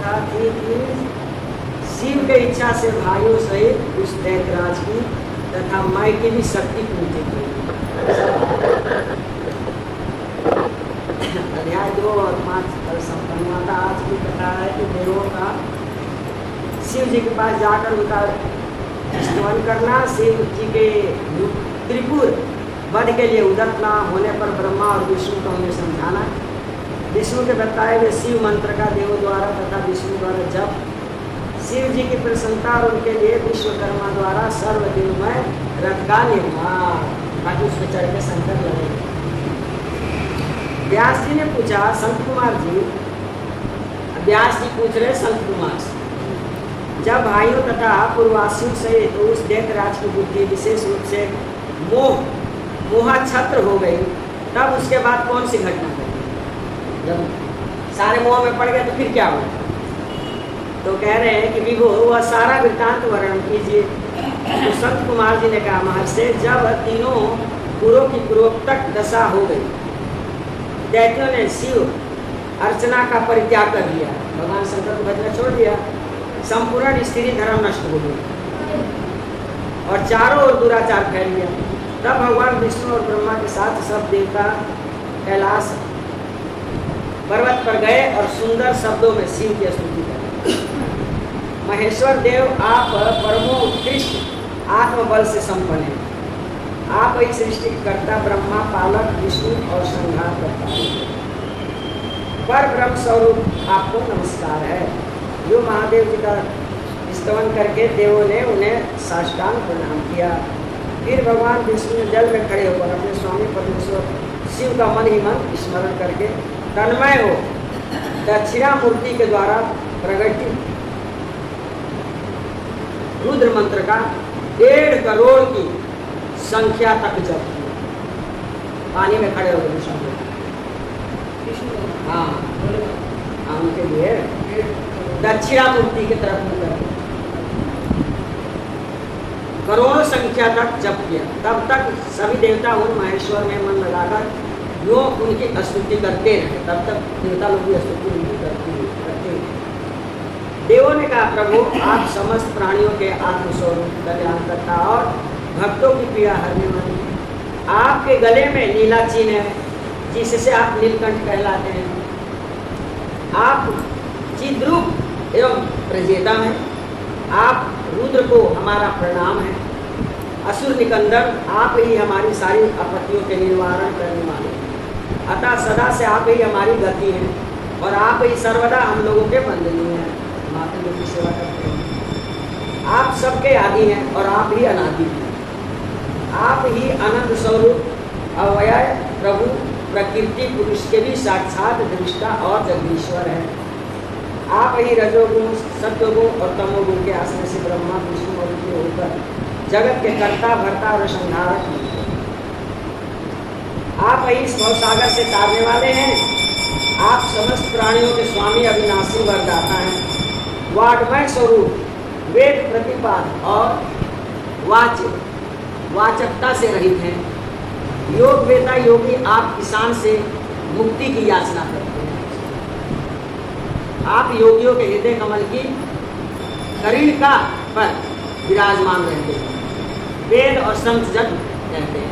कथा थी कि शिव के इच्छा से भाइयों सहित उस दैत्यराज की तथा माई की भी शक्ति पूरी की। अध्याय 2 और 5 कल संपन्न हुआ था। आज की कथा है कि देवों का शिव जी के पास जाकर उनका स्तवन करना, शिव जी के त्रिपुर वध के लिए उदत न होने पर ब्रह्मा और विष्णु को उन्हें समझाना, विष्णु के बताए हुए शिव मंत्र का देवों द्वारा तथा विष्णु द्वारा जप, शिव जी की प्रसन्नता और उनके लिए विश्वकर्मा द्वारा सर्वदेवमय रथ का निर्माण, ताकि उस पर चढ़ के शंकर लगे। व्यास जी ने पूछा, संत कुमार जी, व्यास जी पूछ रहे संत कुमार से, जब भाइयों तथा पूर्ववासियों से तो उस दैत्यराज की बुद्धि विशेष रूप से मोहाच्छत्र हो गई, तब उसके बाद कौन सी घटना घटी? जब सारे मोह में पड़ गए तो फिर क्या हुआ? तो कह रहे हैं कि विभो वह सारा वृत्तांत वर्णन कीजिए। तो संत कुमार जी ने कहा, महर्षि, जब तीनों गुरुओं की पूर्वोक्त दशा हो गई, दैत्यों ने शिव अर्चना का परित्याग कर दिया, भगवान शंकर को भजना छोड़ दिया, संपूर्ण स्त्री धर्म नष्ट हो गया और चारों ओर दुराचार फैल गया, तब भगवान विष्णु और ब्रह्मा के साथ सब देवता कैलाश पर्वत पर गए और सुंदर शब्दों में शिव की स्तुति करी। महेश्वर देव, आप परमोत्कृष्ट आत्मबल से संपन्न हैं, आप ही सृष्टि कर्ता, ब्रह्मा पालक, विष्णु और संहार करता पर ब्रह्म स्वरूप आपको नमस्कार है। जो महादेव जी का स्तवन करके देवों ने उन्हें साष्टांग प्रणाम किया। फिर भगवान विष्णु ने जल में खड़े होकर अपने स्वामी परमेश्वर शिव का मन ही मन स्मरण करके तन्मय हो दक्षिणामूर्ति के द्वारा प्रगटित रुद्र मंत्र का 1.5 करोड़ की संख्या तक जप की। पानी में खड़े हो गए विष्णु, हाँ उनके लिए दक्षिणामूर्ति की तरफ मुकर करोड़ों संख्या तक जप किया। तब तक सभी देवता उन महेश्वर में मन लगाकर जो उनकी स्तुति करते रहे, तब तक देवता लोग भी स्तुति उनकी करते रहे। देवों ने कहा, प्रभु, आप समस्त प्राणियों के आत्मस्वरूप कल्याण करता और भक्तों की पीड़ा हरने वाली, आपके गले में नीला चिन्ह है जिससे आप नीलकंठ कहलाते हैं, आप चिद्रूप एवं प्रजेता हैं, आप रुद्र को हमारा प्रणाम है, असुर निकंदन, आप ही हमारी सारी आपत्तियों के निवारण करने वाले, अतः सदा से आप ही हमारी गति है और आप ही सर्वदा हम लोगों के बंदनीय हैं, माता जी की सेवा करते हैं। आप सबके आदि हैं और आप ही अनादि हैं, आप ही अनंत स्वरूप अव्यय प्रभु प्रकृति पुरुष के भी साक्षात दृष्टा और जगदीश्वर है। आप ही रजोगुण, सत्वगुण और तमोगुण के आश्रय से ब्रह्मा विष्णु और के होकर जगत के कर्ता भरता और संहारक हैं। आप ही इस भवसागर से तारने वाले हैं, आप समस्त प्राणियों के स्वामी अविनाशी वरदाता हैं, वाग्मय स्वरूप, वेद प्रतिपाद और वाचकता से रहित हैं, योग वेता योगी, आप किसान से मुक्ति की याचना करते हैं, आप योगियों के हृदय कमल की करीणिका पर विराजमान रहते हैं, वेद और संत जन कहते हैं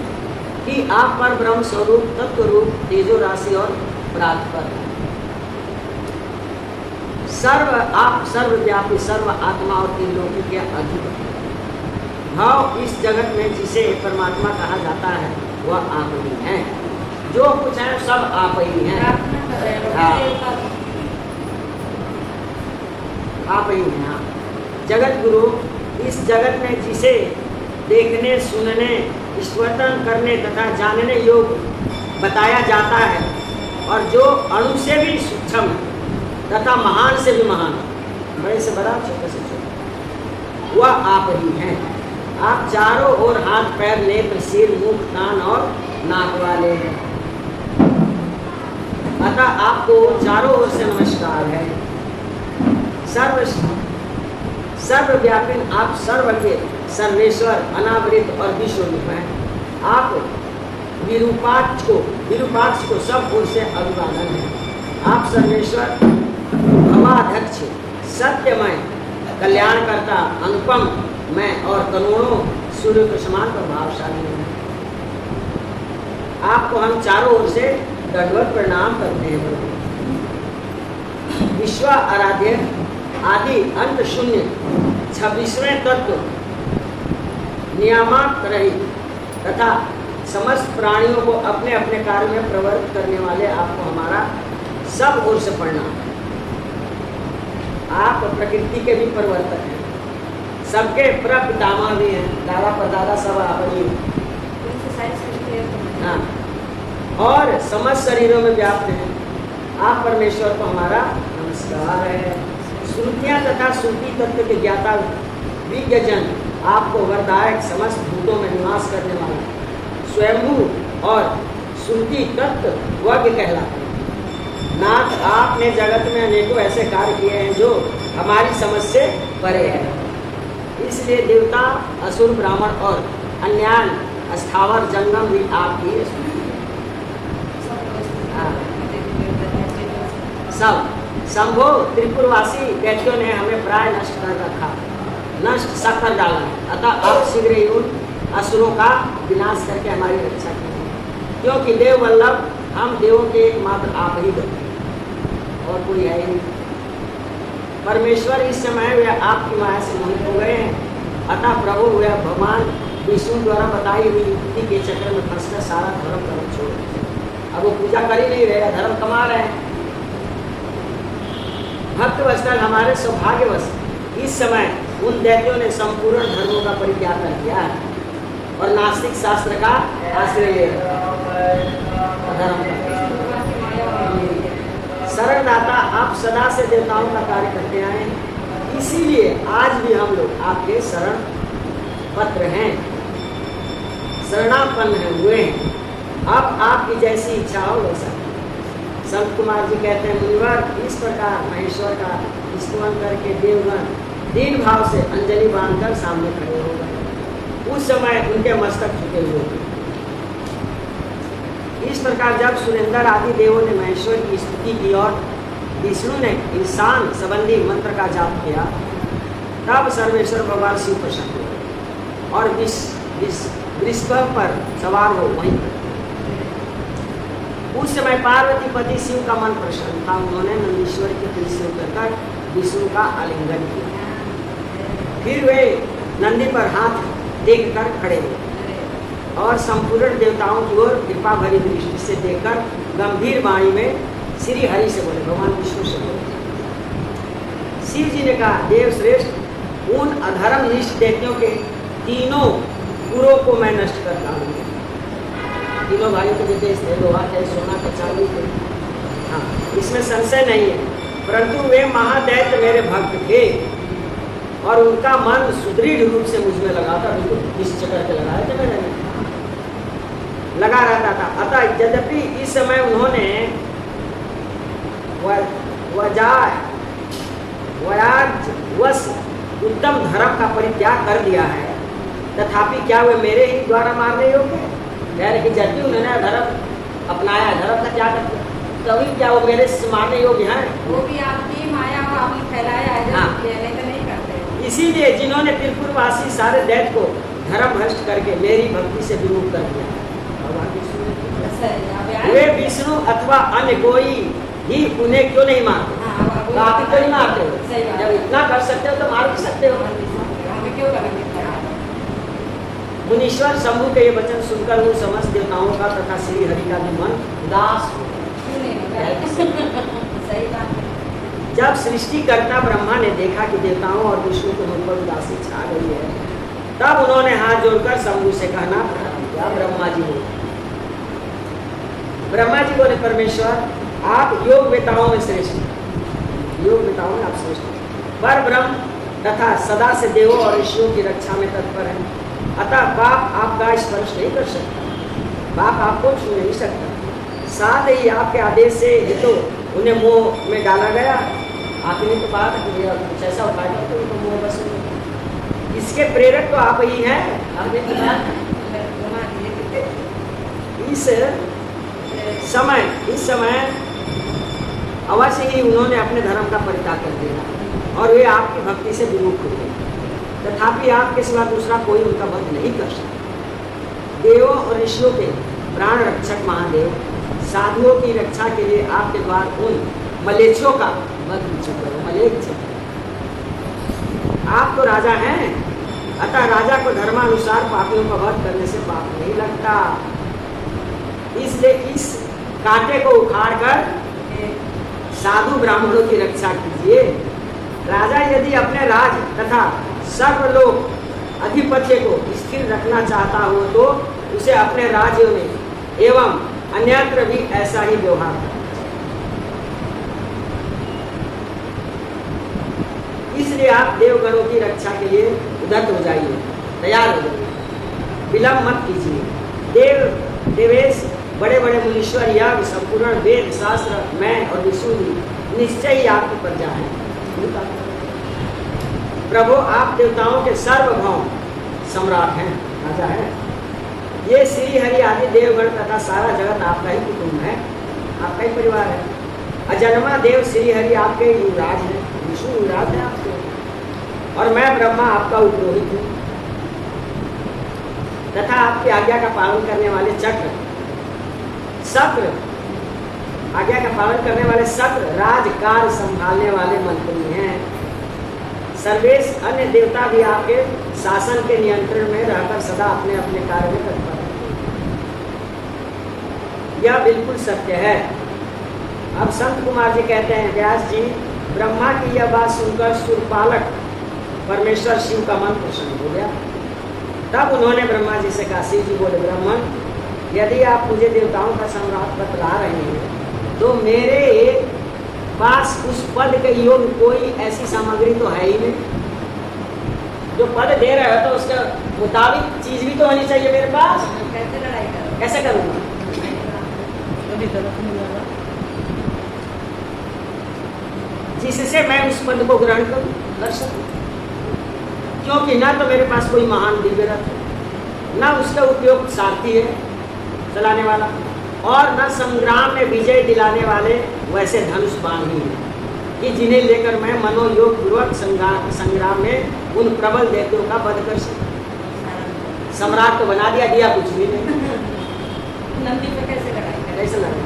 कि आप पर ब्रह्म स्वरूप, तत्व रूप, तेजो राशि और परात्पर हैं। आप सर्वव्यापी, सर्व आत्मा और त्रिलोकी के अधिपति भाव इस जगत में जिसे परमात्मा कहा जाता है वह आप ही हैं। जो कुछ है सब आप ही हैं, आप ही हैं। जगत गुरु इस जगत में जिसे देखने, सुनने, स्तवन करने तथा जानने योग्य बताया जाता है और जो अणु से भी सूक्ष्म तथा महान से भी महान, बड़े से बड़ा, छोटे से छोटा, वह आप ही हैं। आप चारों ओर हाथ, पैर, नेत्र, सिर, मुख, कान और नाक वाले हैं, अतः आपको चारों ओर से नमस्कार है। सर्वव्यापी, आप सर्वज्ञ, सर्वेश्वर, अनावृत और विश्वरूप हैं। आप विरूपाक्ष को सब ओर से अभिवादन है। आप सर्वेश्वर, सर्वाध्यक्ष, सत्यमय, कल्याणकर्ता, अनुपम, मैं और करोड़ों सूर्य के समान प्रभावशाली है। आपको हम चारों ओर से दंडवत प्रणाम करते हैं प्रभु। विश्व आराध्य, आदि अंत शून्य, 26वें तत्व, नियामक रहित तथा समस्त प्राणियों को अपने अपने कार्य में प्रवृत्त करने वाले आपको हमारा सब ओर से प्रणाम। आप प्रकृति के भी प्रवर्तक हैं, सबके प्रपितामह भी हैं, दादा परदादा सब आप ही हैं। हाँ, और समस्त शरीरों में व्याप्त हैं। आप परमेश्वर को हमारा नमस्कार है। श्रुतियाँ तथा श्रुति तत्व के ज्ञाता विज्ञजन आपको वरदायक, समस्त भूतों में निवास करने वाला स्वयंभू और श्रुति तत्व वज्ञ कहलाते हैं। नाथ, आपने जगत में अनेकों ऐसे कार्य किए हैं जो हमारी समझ से परे है, इसलिए देवता, असुर, ब्राह्मण और अन्य स्थावर जंगम भी आपकी सब शंभो त्रिपुरवासी दैत्यों ने हमें प्राय नष्ट कर रखा, नष्ट सा कर डाला है। अतः अब शीघ्र ही उन असुरों का विनाश करके हमारी रक्षा कीजिए, क्योंकि देव वल्लभ हम देवों के एकमात्र आप ही गए और कोई है ही नहीं। परमेश्वर इस समय वे आपकी माया से मोहित हो गए हैं। अतः प्रभु वे भगवान विष्णु द्वारा बताई हुई युक्ति के चक्र में फंसकर सारा धर्म कर्म छोड़ दिया। अब वो पूजा कर ही नहीं रहे, धर्म कमा रहे हैं। भक्त वस्तल हमारे सौभाग्यवश इस समय उन दैत्यों ने संपूर्ण धर्मों का परित्याग कर दिया है और नास्तिक शास्त्र का आश्रय ले धर्म शरणदाता, आप सदा से देवताओं का कार्य करते आए हैं, इसीलिए आज भी हम लोग आपके शरण पत्र हैं, शरणापन्न हुए हैं। अब आपकी जैसी इच्छा हो वैसा। संत कुमार जी कहते हैं, मुनिवर, इस प्रकार महेश्वर का स्तुति करके देवगण दीन भाव से अंजलि बांधकर सामने खड़े हो गए। उस समय उनके मस्तक झुके हुए थे। इस प्रकार जब सुरेंद्र आदि देवों ने महेश्वर की स्तुति की और विष्णु ने ईशान संबंधी मंत्र का जाप किया, तब सर्वेश्वर भगवान शिव प्रसन्न हुए और वृषभ पर सवार हो वहीं। उस समय पार्वती पति शिव का मन प्रसन्न था। उन्होंने नंदीश्वर के पीठ से उतरकर विष्णु का आलिंगन किया। फिर वे नंदी पर हाथ टेक कर खड़े हुए और संपूर्ण देवताओं की ओर कृपा भरी दृष्टि से देखकर गंभीर वाणी में श्री हरि से बोले, भगवान विष्णु से बोले। शिव जी ने कहा, देव श्रेष्ठ, उन अधर्म निष्ठ दैत्यों के तीनों पुरों को मैं नष्ट कर डालूंगा। तीनों भाइयों के देश थे, लोहा थे, सोना थे, चांदी थे, हाँ, इसमें संशय नहीं है। परंतु वे महादैत्य मेरे भक्त थे और उनका मन सुदृढ़ रूप से मुझ में लगा था, बिल्कुल इस चक्कर के लगाए थे मैंने, लगा रहता था। अतः यद्यपि इस समय उन्होंने वश उत्तम धर्म का परित्याग कर दिया है, तथापि क्या वे मेरे ही द्वारा मारने योग्य है? कि जबकि उन्होंने धर्म अपनाया, धर्म का त्याग कर दिया, तभी क्या वो मेरे से मारने योग्य हैं? वो भी आपकी माया और आपने फैलाया है, हाँ। नहीं तो नहीं करते। इसीलिए जिन्होंने त्रिपुरवासी सारे दैत्य को धर्म भ्रष्ट करके मेरी भक्ति से विमुख कर दिया, वे विष्णु अथवा अन्य कोई ही उन्हें क्यों नहीं मारते? तो आप ही क्यों नहीं मारते हो? जब इतना कर सकते हो तो मार भी सकते हो। मुनीश्वर शंभु के ये वचन सुनकर उन समस्त देवताओं का तथा श्री हरि का भी मन उदास हो। जब सृष्टिकर्ता ब्रह्मा ने देखा कि देवताओं और विष्णु के मुख पर उदासी छा गई है, तब उन्होंने हाथ जोड़कर शंभु से कहना प्रारंभ किया। ब्रह्मा जी बोले, परमेश्वर, आप योग वेताओं में श्रेष्ठ, योग वेताओं में आप श्रेष्ठ, पर ब्रह्म तथा सदा से देवों और ऋषियों की रक्षा में तत्पर है। अतः पाप आपका स्पर्श नहीं कर सकता, पाप आपको छू नहीं सकता। साथ ही आपके आदेश से ये तो उन्हें मोह में डाला गया। आपने तो कहा था कि कुछ ऐसा उपाय करते उनको मोह बस में। इसके प्रेरक तो आप ही हैं। आपने तो कहा इस समय अवश्य ही उन्होंने अपने धर्म का परित्याग कर दिया और वे आपकी भक्ति से विमुख हो गए। तथापि आपके सिवा दूसरा कोई उनका वध नहीं कर सकता। देवों और ऋषियों के प्राण रक्षक महादेव साधुओं की रक्षा के लिए आपके द्वार उन मलेच्छों का वध करो। मलेच्छ, आप तो राजा हैं, अतः राजा को धर्मानुसार पापियों का वध करने से पाप नहीं लगता। इसलिए इस कांटे को उखाड़ कर साधु ब्राह्मणों की रक्षा कीजिए। राजा यदि अपने राज तथा सर्वलोक अधिपत्य को स्थिर रखना चाहता हो तो उसे अपने राज्यों में एवं अन्यत्र भी ऐसा ही व्यवहार करना चाहिए। इसलिए आप देवगणों की रक्षा के लिए उद्यत हो जाइए, तैयार हो जाइए, विलंब मत कीजिए। देवेश बड़े बड़े मुनीश्वर यज्ञ संपूर्ण वेद शास्त्र मैं और विष्णु निश्चय ही आपकी प्रजा है। प्रभु आप देवताओं के सार्वभौम सम्राट हैं, राजा हैं। ये श्री हरि आदि देवगण तथा सारा जगत आपका ही कुटुंब है, आपका ही परिवार है। अजन्मा देव श्री हरि आपके युवराज हैं, विष्णु युवराज है आपके, और मैं ब्रह्मा आपका उपरोहित हूँ तथा आपकी आज्ञा का पालन करने वाले सत्र आज्ञा का पालन करने वाले सत्र राजकार्य संभालने वाले मंत्री हैं। सर्वेश अन्य देवता भी आपके शासन के नियंत्रण में रहकर सदा अपने अपने कार्य में तत्पर हैं। यह बिल्कुल सत्य है। अब संत कुमार जी कहते हैं, व्यास जी, ब्रह्मा की यह बात सुनकर सुरपालक परमेश्वर शिव का मन प्रसन्न हो गया। तब उन्होंने ब्रह्मा जी से कहा, शिव जी बोले, ब्राह्मण, यदि आप मुझे देवताओं का सम्राट बतला रहे हैं तो मेरे पास उस पद के योग्य कोई ऐसी सामग्री तो है ही नहीं। जो पद दे रहे हो तो उसके मुताबिक चीज भी तो होनी चाहिए मेरे पास। कैसे लड़ाई करो? कैसे करूँगा? जिससे मैं उस पद को ग्रहण कर सकूं, क्योंकि ना तो मेरे पास कोई महान दिव्य रथ है, ना उसका उपयोग सारथी है चलाने वाला, और न संग्राम में विजय दिलाने वाले वैसे धनुष बाण ही हैं कि जिन्हें लेकर मैं मनोयोग पूर्वक संग्राम में उन प्रबल दैत्यों का वध कर सकूं। सम्राट तो बना दिया कुछ भी नहीं। नंदी पे कैसे लड़ाई करें? कैसे लड़ाई?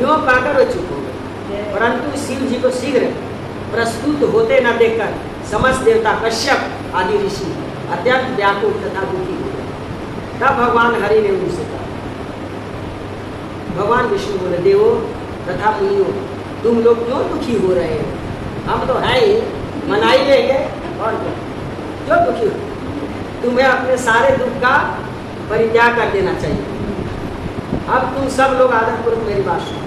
यूँ पाकर वो चुप हो गए, परंतु शिव जी को शीघ्र प्रस्तुत होते न देखकर समस्त देवता कश्यप आदि ऋषि अत्यंत व्याकुल तथा दुखी हो गए। तब भगवान हरि ने उनसे कहा, भगवान विष्णु बोले, देवो तथा मुनियों, तुम लोग क्यों दुखी हो रहे हो? हम तो है ही, मना ही लेंगे, और क्यों दुखी हो? तुम्हें अपने सारे दुख का परित्याग कर देना चाहिए। अब तुम सब लोग आदरपूर्वक मेरी बात सुनो।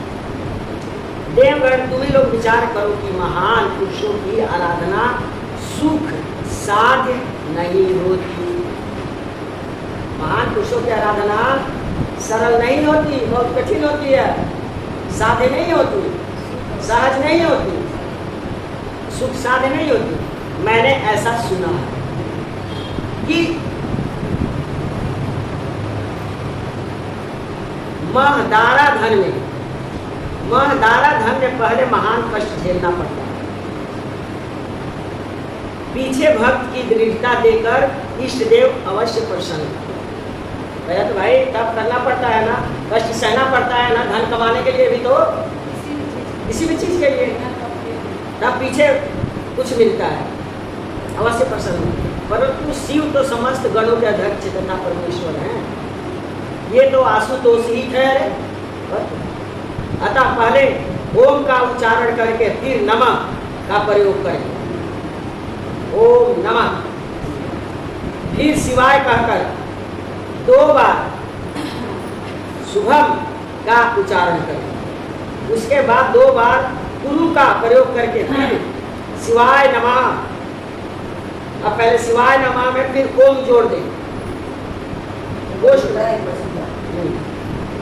देवगण, तुम ही लोग विचार करो कि महान पुरुषों की आराधना सुख साध्य नहीं होती। महान पुरुषों की आराधना सरल नहीं होती, बहुत कठिन होती है, साध्य नहीं होती, सहज नहीं होती, सुख साध्य नहीं होती। मैंने ऐसा सुना है कि महदारा धन में पहले महान कष्ट झेलना पड़ता है, पीछे भक्त की दृढ़ता देकर इष्ट देव अवश्य प्रसन्न। तो भाई तब करना पड़ता है ना, कष्ट सहना पड़ता है ना, धन कमाने के लिए भी तो, किसी भी चीज के लिए, तब पीछे कुछ मिलता है, अवश्य प्रसन्न। परंतु शिव तो समस्त गणों के अध्यक्ष तथा परमेश्वर हैं, ये तो आशुतोष ही ठहरे। अतः पहले ओम का उच्चारण करके फिर नमः का प्रयोग करें। ओम नमः, फिर शिवाय कहकर 2 बार शुभम का उच्चारण करें। उसके बाद 2 बार गुरु का प्रयोग करके फिर शिवाय नमः। अब पहले शिवाय नमः में फिर ओम जोड़ दें।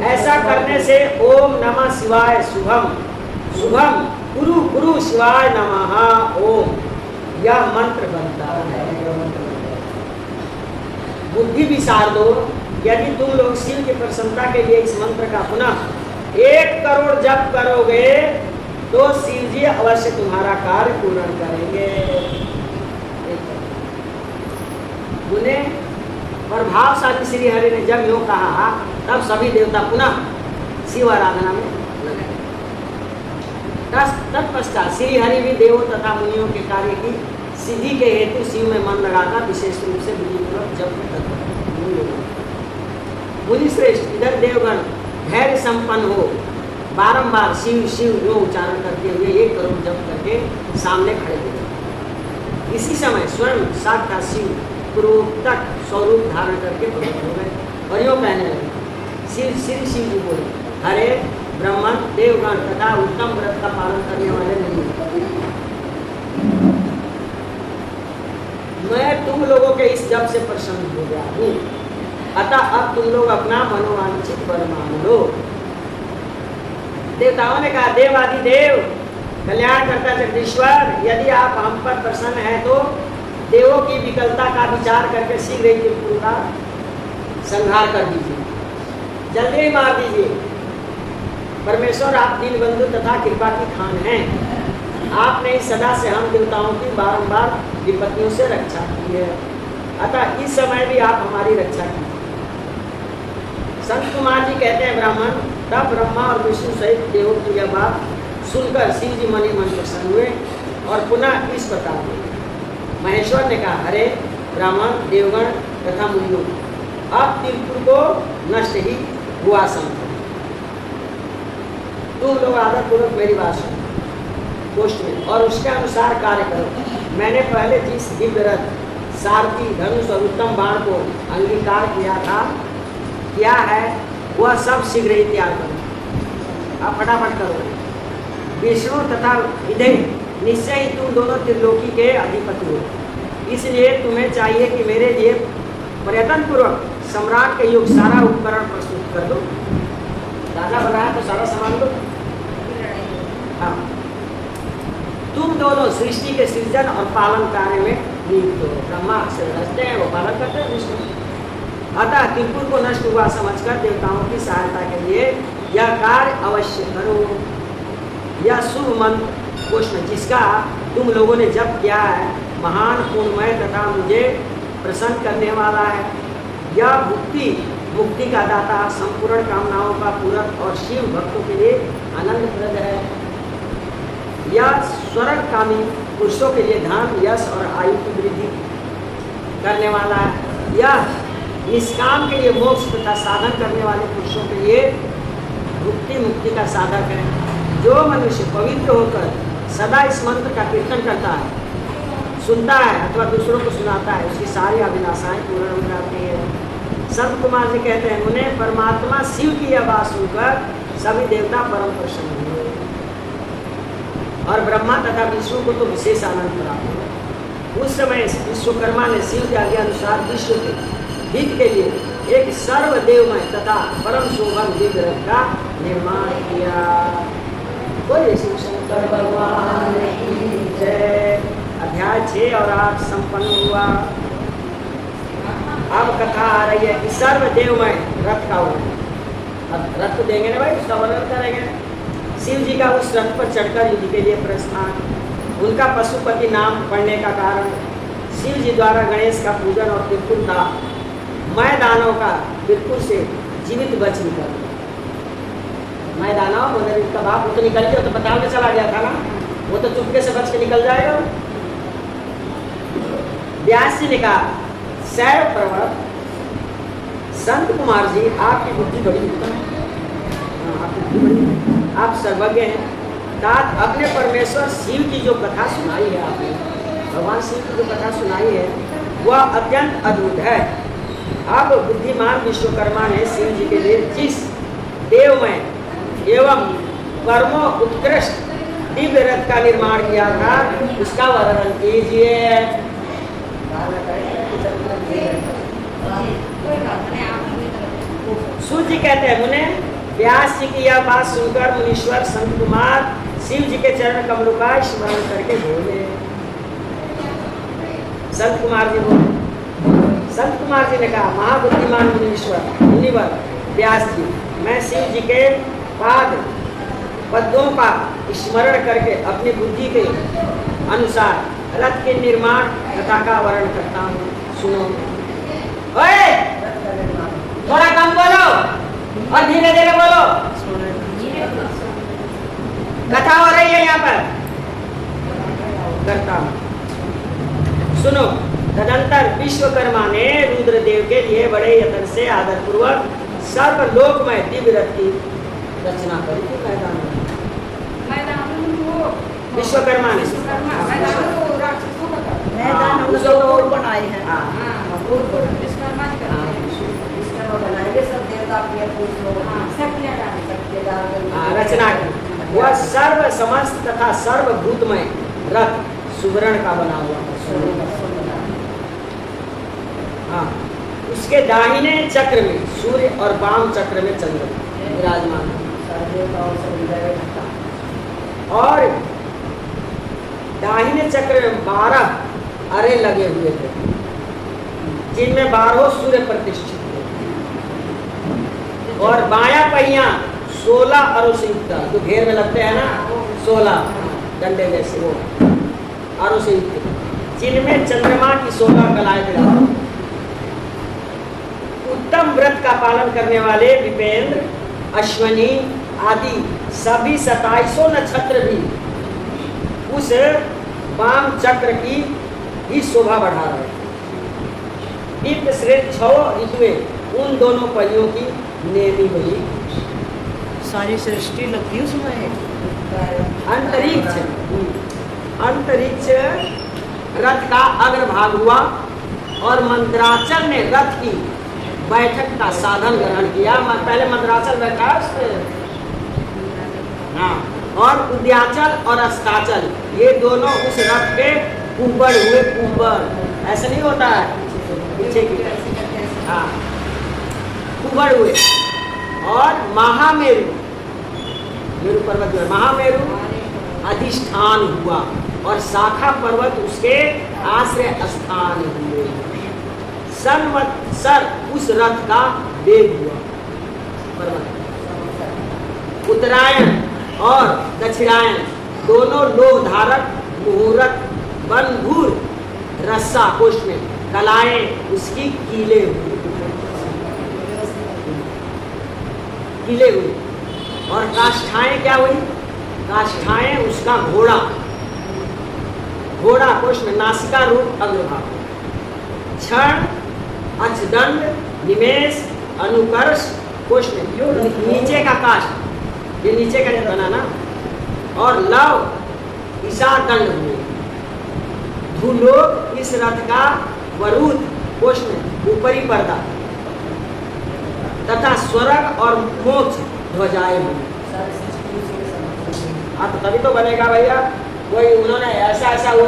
ऐसा करने से ओम नमः शिवाय शुभम शुभम गुरु गुरु शिवाय नमः ओम, यह मंत्र बनता है। बुद्धि विशारदो, यदि तुम लोग शिव की प्रसन्नता के लिए इस मंत्र का पुनः 1 करोड़ जप करोगे तो शिव जी अवश्य तुम्हारा कार्य पूर्ण करेंगे। बोले प्रभावशाली श्री हरि ने जब यूं कहा तब सभी देवता पुनः शिव आराधना में लगे। तत्पश्चात श्री हरि भी देवों तथा मुनियों के कार्य की सिद्धि के हेतु शिव में मन लगाकर विशेष रूप से विधिपूर्वक जप में तत्पर। मुनि श्रेष्ठ इधर देवगण धैर्य संपन्न हो बारंबार शिव शिव जो उच्चारण करते हुए 1 करोड़ जप करके सामने खड़े हुए। इसी समय स्वयं साक्षात शिव पूर्वोक्त स्वरूप धारण करके प्रकट हो गए और यूँ कहने लगे। शिव श्री शिव जी बोले, हरे ब्राह्मण देवगण तथा उत्तम व्रत का पालन करने वाले नहीं, मैं तुम लोगों के इस जप से प्रसन्न हो गया हूँ, अतः अब तुम लोग अपना मनोवांछित वर मान लो। देवताओं ने कहा, देवादिदेव कल्याण करता जगदीश्वर, यदि आप हम पर प्रसन्न हैं तो देवों की विकलता का विचार करके शीघ्र ही त्रिपुर का संहार कर दीजिए, जल्दी ही मार दीजिए। परमेश्वर आप दीनबंधु तथा कृपा की खान हैं। आपने सदा से हम देवताओं की बारंबार विपत्तियों से रक्षा की है, अतः इस समय भी आप हमारी रक्षा कीजिए। संत कुमार जी कहते हैं, ब्राह्मण तब ब्रह्मा और विष्णु सहित देवों की यह बात सुनकर शिव जी मन ही मन प्रसन्न हुए और पुनः इस प्रकार बोले। महेश्वर ने कहा, हरे ब्राह्मण देवगण तथा मुनियों, अब त्रिपुर को नष्ट ही हुआ संत, तुम लोग आदर पूर्वक मेरी बात सुनो गोष्ठ में और उसके अनुसार कार्य करो। मैंने पहले जिस दिव्य रथ सारथी धनुष और उत्तम बाण को अंगीकार किया है वह सब शीघ्र ही तैयार करो। आप फटाफट करो। विष्णु तथा विदेह निश्चय ही तुम दोनों त्रिलोकी के अधिपति हो, इसलिए तुम्हें चाहिए कि मेरे लिए प्रयत्न पूर्वक सम्राट के योग सारा उपकरण प्रस्तुत कर दो। राजा बनाया तो सारा सामान दो। हाँ, तुम दोनों सृष्टि के सृजन और पालन कार्य में नियुक्त हो। ब्रह्मा से रचते हैं, वो पालन करते हैं विष्णु। अतः त्रिपुर को नष्ट हुआ समझकर देवताओं की सहायता के लिए यह कार्य अवश्य करो। यह शुभ मंत्र पुष्प जिसका तुम लोगों ने जप किया है महान पूर्णमय तथा मुझे प्रसन्न करने वाला है। यह मुक्ति का दाता, संपूर्ण कामनाओं का पूरक और शिव भक्तों के लिए आनंदप्रद है। यह स्वर्गकामी पुरुषों के लिए धन यश और आयु की वृद्धि करने वाला है। यह निष्काम के लिए मोक्ष तथा साधन करने वाले पुरुषों के लिए मुक्ति का साधक है। जो मनुष्य पवित्र होकर सदा इस मंत्र का कीर्तन करता है, सुनता है अथवा दूसरों को सुनाता है, उसकी सारी अभिलाषाएं पूर्ण हो जाती है। संत कुमार जी कहते हैं, उन्हें परमात्मा शिव की यह बात सुनकर सभी देवता परम प्रसन्न हुए और ब्रह्मा तथा विष्णु को तो विशेष आनंद प्राप्त हुआ। उस समय विश्वकर्मा ने शिव के आज्ञा अनुसार विश्व के हित के लिए एक सर्वदेवमय तथा परम शोभन दिव्य रथ का निर्माण किया। बोलिए शिव शंकर भगवान की जय। अध्याय 6 और 8 संपन्न हुआ। अब कथा आ रही है कि सर्वदेवमय रथ का वर्णन। अब रथ तो देंगे ना भाई, उसका वर्णन करेंगे। शिव जी का उस रथ पर चढ़कर युद्ध के लिए प्रस्थान, उनका पशुपति नाम पड़ने का कारण, शिव जी द्वारा गणेश का पूजन और त्रिपुर का मैं दानव का त्रिपुर से जीवित बच निकल। मैं दानव मगर इनका बाप वो तो निकल गया, तो पता में चला गया था ना, वो तो चुपके से बच के निकल जाएगा। व्यास जी ने कहा, सैव प्रवर संत कुमार जी आपकी बुद्धि बड़ी उत्तम है, आपकी बुद्धि बड़ी है, आप सर्वज्ञ हैं। तात अपने परमेश्वर शिव की जो कथा सुनाई है आपने, भगवान शिव की जो कथा सुनाई है वह अत्यंत अद्भुत है। अब बुद्धिमान विश्वकर्मा ने शिव जी के लिए जिस देवमय एवं कर्मो उत्कृष्ट दिव्य रथ का निर्माण किया था उसका वर्णन कीजिए। सूर्य कहते हैं, मुने व्यास जी की यह बात सुनकर मुनीश्वर संत कुमार शिव जी के चरण कमलों का स्मरण करके बोले। संत कुमार जी बोले, संत कुमार जी ने कहा, महाबुद्धिमान मुनीश्वर मुनिवर व्यास जी, मैं शिव जी के पदों का स्मरण करके अपनी बुद्धि के अनुसार रथ के निर्माण कथा का वर्णन करता हूँ। सुनो। ओए, थोड़ा कम बोलो और धीरे धीरे बोलो। कथा हो रही है यहाँ पर, करता हूँ। सुनो। तदंतर विश्वकर्मा ने रुद्रदेव के लिए बड़े यत्न से आदर पूर्वक सर्वलोकमय दिव्य रथ की रचना करी थी। मैदान में विश्वकर्मा ने मैदान हम लोग बनाए हैं। विश्वकर्मा बनाएंगे सब देवता अपने रचना की। वह सर्व समस्त तथा सर्वभूतमय रथ सुवर्ण का बना हुआ है। हाँ, उसके दाहिने चक्र में सूर्य और वाम चक्र में चंद्र विराजमान है। और दाहिने चक्र में 12 अरे लगे हुए थे, जिनमें 12 सूर्य प्रतिष्ठित थे। और बायां पहिया 16 अरों से युक्त, जो घेर में लगते हैं ना, 16 डंडे जैसे, वो अरों से युक्त, जिनमें चंद्रमा की 16 कलाएं विराजमान। उत्तम व्रत का पालन करने वाले विपेंद्र, अश्वनी आदि सभी 27 नक्षत्र भी उस वाम चक्र की ही शोभा बढ़ा रहे। नित्य श्रेष्ठ 6 ऋतुएं उन दोनों पहियों की नेमी बनी। सारी सृष्टि लगती उसमें। अंतरिक्ष रथ का अग्रभाग हुआ और मंत्राचल ने रथ की बैठक का साधन ग्रहण किया। पहले मंत्राचल बैठा हाँ, और उद्याचल और अस्ताचल ये दोनों उस रथ के ऊपर हुए। ऊपर ऐसा नहीं होता है, पीछे की हाँ, ऊपर हुए। और महामेरु, मेरु पर्वत जो है, महामेरु अधिष्ठान हुआ और शाखा पर्वत उसके आश्रय स्थान हुए। संवत्सर उस रथ का वेग हुआ। पर्वत उत्तरायण और दक्षिणायन दोनों लोक धारक मुहूर्त बनभूर रस्सा कोष में कलाएं उसकी कीले हुई। और काष्ठाएं क्या हुई? काष्ठाएं उसका घोड़ा कोष में नासिका रूप अग्रभाग, क्षण, अक्षदंड, निमेष, अनुकर्ष कोष में नीचे का काष्ठ, ये नीचे का बना ना, और लव ईशा दंड हुए। धूलोक इस रथ का वरुद कोष में ऊपरी पर्दा तथा स्वर्ग और मोक्ष ध्वजाएं हुई। तो तभी तो बनेगा भैया। कोई उन्होंने ऐसा वो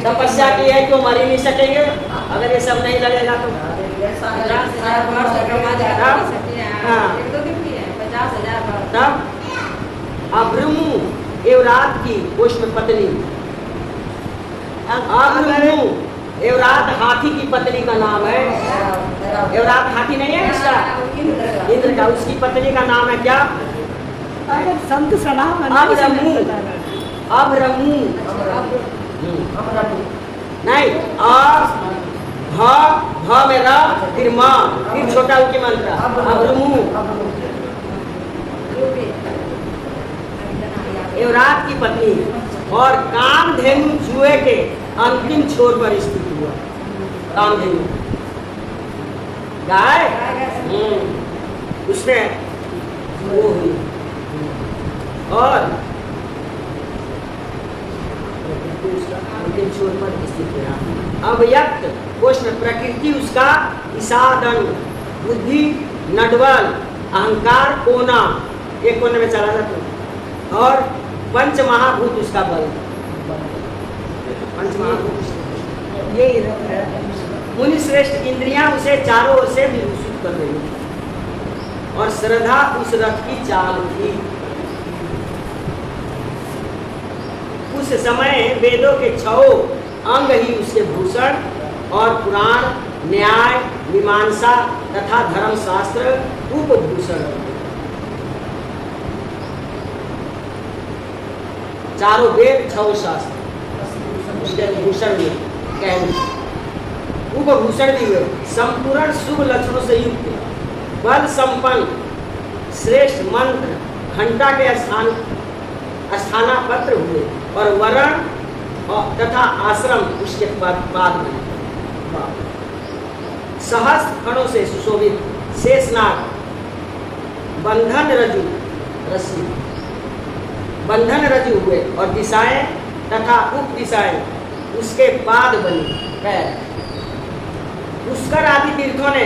तपस्या की है कि वो मर ही नहीं सकेंगे अगर ये सब नहीं लगेगा तो। तब अभ्रमु एवरात की पुष्प पत्नी, अभ्रमु एवरात हाथी की पत्नी का नाम है। एवरात हाथी नहीं है इसका, इंद्र का, उसकी पत्नी का नाम है क्या? संत सलाम अभ्रमु। अभ्रमु नहीं, भ में र, फिर म, फिर छोटा उनकी मंत्र अभ्रमु। एवरात की पत्नी और कामधेनु जुए के अंतिम छोर पर स्थित हुआ। कामधेनु गाय, उसमें वो हुई। और अंतिम छोर पर स्थित हुआ। अव्यक्त कोष में प्रकृति उसका ईसादन, बुद्धि नडवल, अहंकार कोना, एक कोने में चला जाता। और पंच महाभूत उसका बल। पंच महाभूत यही है। मुनि श्रेष्ठ इंद्रियां उसे चारों ओर से विभूषित कर रही और श्रद्धा उस रथ की चाल थी। उस समय वेदों के 6 अंग ही उसके भूषण और पुराण, न्याय, मीमांसा तथा धर्मशास्त्र उपभूषण। चारों वेद 6 शास्त्र उसके भूषण में कहने उपभूषण भी हुए, संपूर्ण शुभ लक्षणों से युक्त, बल संपन्न, श्रेष्ठ मंत्र घंटा के स्थानापत्र हुए और वर्ण तथा आश्रम उसके बाद बने। सहस्त्र खड़ों से सुशोभित शेषनाग बंधन रज्जु रस्सी बंधन रज्जु हुए और दिशाएं तथा उप दिशाएं उसके बाद बनी पैर। पुष्कर आदि तीर्थों ने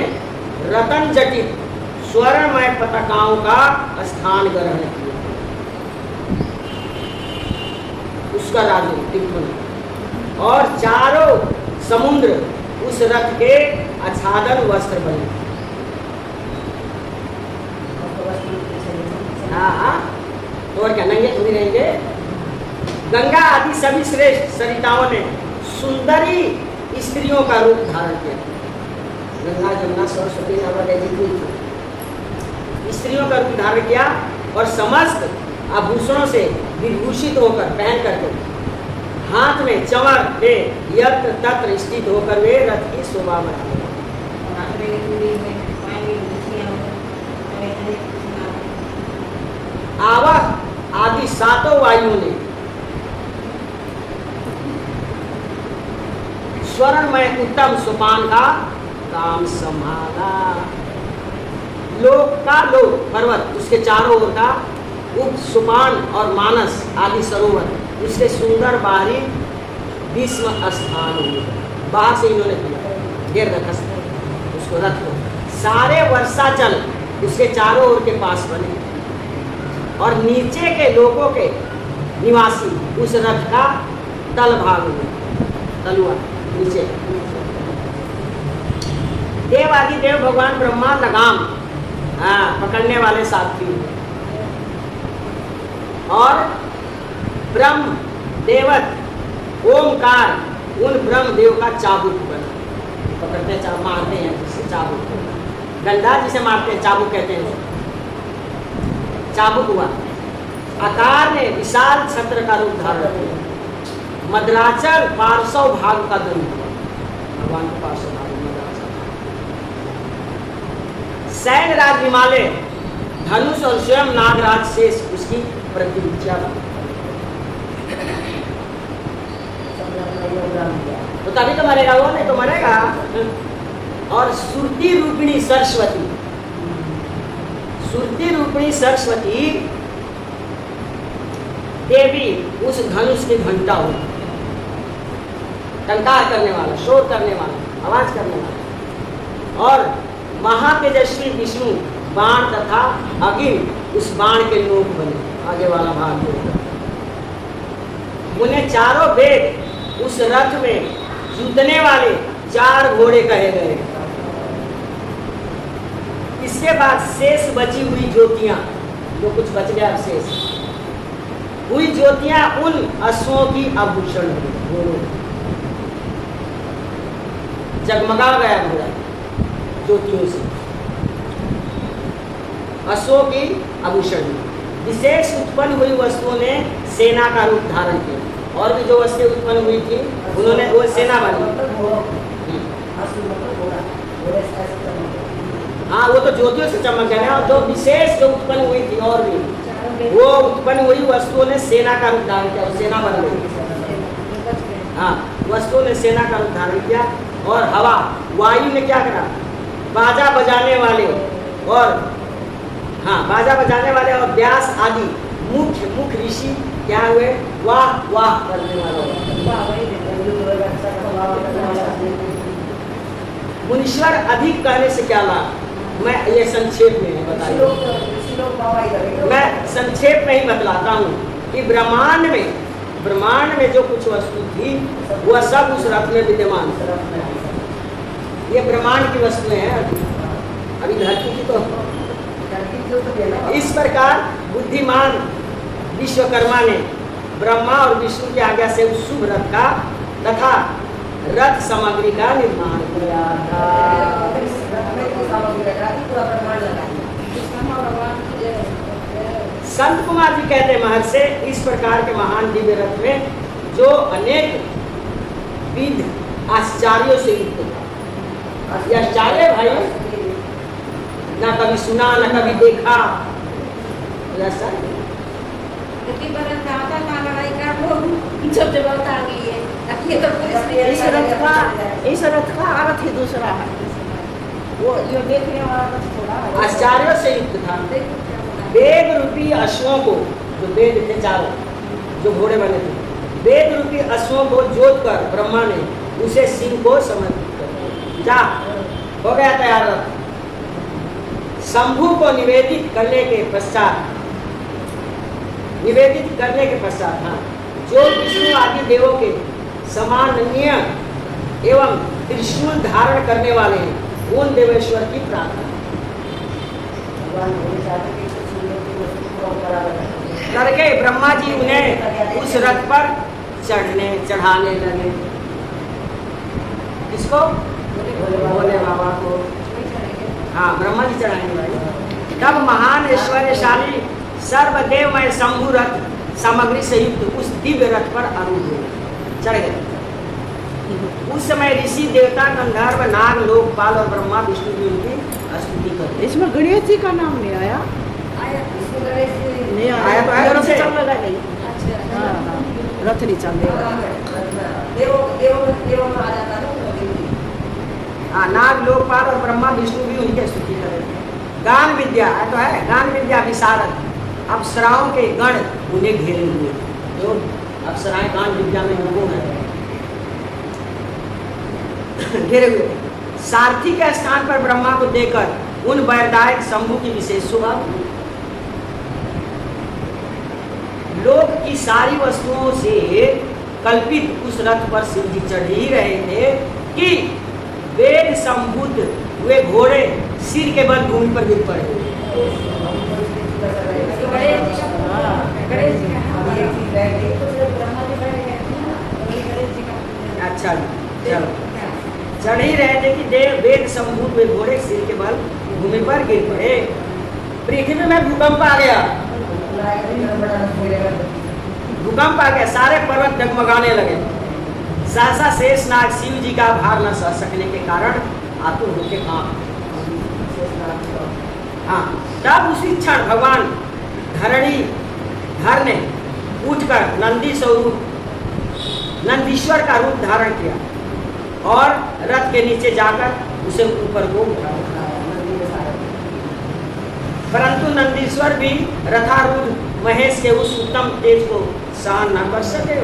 रतन जटित स्वर्णमय पताकाओं का स्थान ग्रहण किया। पुष्कर आदि तीर्थों ने और चारों समुद्र उस रथ के आच्छादन वस्त्र बने। हाँ तो और क्या नंगे थोड़ी रहेंगे। गंगा आदि सभी श्रेष्ठ सरिताओं ने सुंदरी स्त्रियों का रूप धारण किया। गंगा जमुना सरस्वती नर्मदा स्त्रियों का रूप धारण किया और समस्त आभूषणों से विभूषित होकर पहन करके हाथ में चंवर ले यत्र तत्र स्थित होकर वे रथ की शोभा बढ़ाते। आवह आदि सातों वायुओं ने स्वर्णमय उत्तम सोपान का काम संभाला। लोक का लोक पर्वत उसके चारों ओर का उप सोपान और मानस आदि सरोवर उसके सुंदर बाहरी भीष्म स्थान हुए। बाहर से इन्होंने किया घेर रखा उसको रथ को। सारे वर्षाचल उसके चारों ओर के पास बने और नीचे के लोगों के निवासी उस रथ का तल भाग हुए। तलुआ नीचे देव आदि देव भगवान ब्रह्मा लगाम पकड़ने वाले साथी और ब्रह्म देवत ओमकार उन ब्रह्म देव का चाबुक बना। पकड़ते मारते हैं जिससे चाबुक, डंडा जिसे मारते हैं चाबुक कहते हैं, चाबुक हुआ। आकार ने विशाल छत्र का रूप धारण किया। मद्राचल पार्श्व भाग का दंड हुआ। भगवान का पार्श्व भाग सैन राज हिमालय धनुष और स्वयं नागराज शेष उसकी प्रतिज्ञा। तो तभी तो मरेगा वो, नहीं तो मरेगा। और सुरती रूपिणी सरस्वती, सुरती रूपिणी सरस्वती देवी उस धनुष की घंटा हो, टंकार करने वाला, शोर करने वाला, आवाज करने वाला। और महातेजस्वी विष्णु बाण तथा अग्नि उस बाण के नोक बने, आगे वाला भाग जो। उन्हें चारों वेद उस रथ में जूतने वाले 4 घोड़े कहे गए। इसके बाद शेष बची हुई ज्योतियां, जो कुछ बच गया शेष हुई ज्योतियां उन अश्वों की आभूषण हुई। जगमगा गया घोड़ा ज्योतियों से, अश्वों की आभूषण। विशेष उत्पन्न हुई वस्तुओं ने सेना का रूप धारण किया। और भी जो वस्तुएं उत्पन्न हुई थी उन्होंने वो सेना बनी। हाँ वो तो ज्योतियों से चमक गया। और जो विशेष जो उत्पन्न हुई थी और भी वो उत्पन्न हुई वस्तुओं ने सेना का रूप धारण किया, सेना बन गई। हाँ वस्तुओं ने सेना का रूप धारण किया। और हवा वायु ने क्या करा, बाजा बजाने वाले और बाजा बजाने वाले और व्यास आदि मुख्य ऋषि क्या हुए, वाह वाह करने वाले। मुनीश्वर अधिक कहने से क्या लाभ, मैं ये संक्षेप में बताइए। मैं संक्षेप में ही बतलाता हूँ कि ब्रह्मांड में जो कुछ वस्तु थी वह सब उस रथ में विद्यमान। ये ब्रह्मांड की वस्तुएं हैं। अभी धरती की तो इस प्रकार बुद्धिमान विश्वकर्मा ने ब्रह्मा और विष्णु की आज्ञा से उस शुभ रथ का तथा रथ सामग्री का निर्माण किया था। संत कुमार जी कहते हैं महर्षि इस प्रकार के महान दिव्य रथ में जो अनेक विध आश्चर्यों से युक्त था। ये आश्चर्य भाई ना कभी सुना ना कभी देखा, ऐसा लड़ाई कर लो जब जब आ गई है ये तो इस रथ का अर्थ ही दूसरा है। वो ये देखने वाला रथ थोड़ा है। आश्चर्यों से युक्त था। वेद रूपी अश्वों को, जो वेद थे चारों, जो घोड़े बने थे, वेद रूपी अश्वों को जोत कर ब्रह्मा ने उसे सिंह को समर्पित कर दिया। जा हो गया तैयार रथ। शंभु को निवेदित करने के पश्चात हाँ, जो विष्णु आदि देवों के समाननीय एवं त्रिशूल धारण करने वाले हैं, उन देवेश्वर की प्रार्थना करके ब्रह्मा जी उन्हें उस रथ पर चढ़ाने लगे। किसको? भोले बाबा को। हाँ, ब्रह्मा जी चढ़ाने लगे। तब महान ऐश्वर्यशाली सर्वदेवमय शंभु रथ सामग्री से युक्त उस दिव्य रथ पर आरूढ़ हुए, चढ़ गए। उस समय ऋषि देवता गंधर्व नाग लोकपाल और ब्रह्मा विष्णु जी उनकी स्तुति करते। इसमें गणेश जी का नाम नहीं आया। नहीं आया तो है, रथ पीछे। चल लगा नहीं। हाँ, हाँ, रथ नहीं चलेगा। हाँ, नाग लोकपाल और ब्रह्मा विष्णु भी उनकी स्तुति कर रहे थे। गान विद्या तो है, गान विद्या विशारद अप्सराओं के गण उन्हें घेरे हुए, जो अप्सराएं गान विद्या में निपुण है, घेरे हुए। सारथी के स्थान पर ब्रह्मा को देकर उन वैरदायक शंभु की विशेष शोभा। लोक की सारी वस्तुओं से कल्पित उस रथ पर शिव जी चढ़ ही रहे थे कि वेद संभूत वे घोड़े सिर के बल भूमि पर गिर पड़े। अच्छा चलो, चढ़ ही रहे थे कि देव वेद संभूत वे घोड़े सिर के बल भूमि पर गिर पड़े। पृथ्वी में भूकंप आ गया, सारे पर्वत डगमगाने लगे। सहसा शेषनाग शिव जी का भार न सह सकने के कारण आतुर होके हाँ, तब उसी क्षण भगवान धरणीधर ने उठकर नंदीश्वर का रूप धारण किया और रथ के नीचे जाकर उसे ऊपर को उठाया। परंतु नंदीश्वर भी रथारूढ़ महेश के उस उत्तम तेज को सहन न कर सके।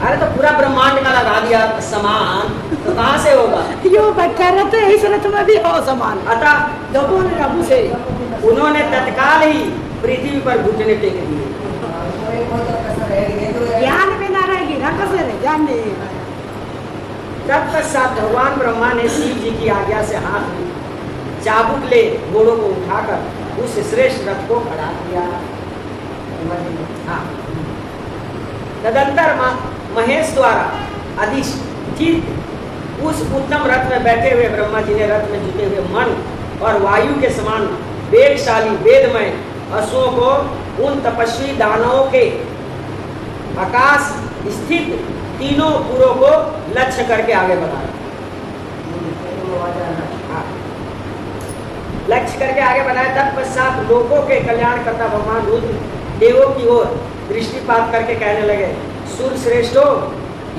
अरे तो पूरा ब्रह्मांड का लगा दिया समान, तो कहाँ से होगा? यो बैठा रहते हैं इस रथ में भी हो समान। अतः जो बोल रहा से उन्होंने तत्काल ही पृथ्वी पर घुटने टेक दिए। ज्ञान में ना रहेगी ना कैसे रहे ज्ञान नहीं। तत्पश्चात भगवान ब्रह्मा ने शिव जी की आज्ञा से हाथ में चाबुक ले घोड़ों को उठाकर उस श्रेष्ठ रथ को खड़ा किया। हाँ। तदंतर महेश द्वारा अधिष्ठित उस उत्तम रथ में बैठे हुए ब्रह्मा जी ने रथ में जुटे हुए मन और वायु के समान वेगशाली वेदमय अश्वों को उन तपस्वी दानवों के आकाश स्थित तीनों पुरों को लक्ष्य करके आगे बढ़ाया। लक्ष्य करके आगे बढ़ाया। तत्पश्चात लोकों के कल्याण करता भगवान रुद्र देवों की ओर दृष्टिपात करके कहने लगे, सुर श्रेष्ठो,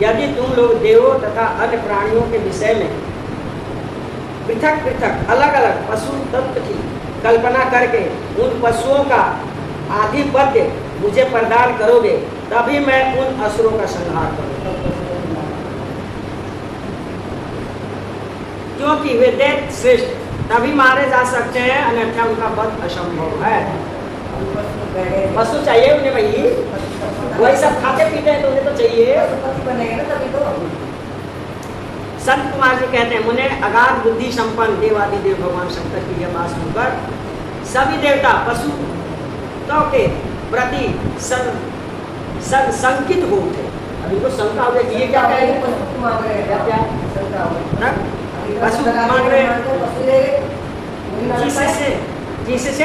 यदि तुम लोग देवों तथा अन्य प्राणियों के विषय में पृथक पृथक अलग अलग पशु तत्व की कल्पना करके उन पशुओं का आधिपत्य मुझे प्रदान करोगे, तभी मैं उन असुरों का संहार करूंगा। क्योंकि वे दैत्य श्रेष्ठ तभी मारे जा सकते हैं, अन्यथा उनका वध असंभव है। पशु चाहिए उन्हें भाई, वही सब खाते पीते हैं तो उन्हें तो चाहिए। संत कुमार जी कहते हैं, मुने अगाध बुद्धि संपन्न देवादिदेव भगवान शंकर की यह बात सुनकर सभी देवता पशु तो के प्रति संकित हो उठे। अभी को शंका हो गई, ये क्या कहेंगे? पशु मांग रहे हैं जिससे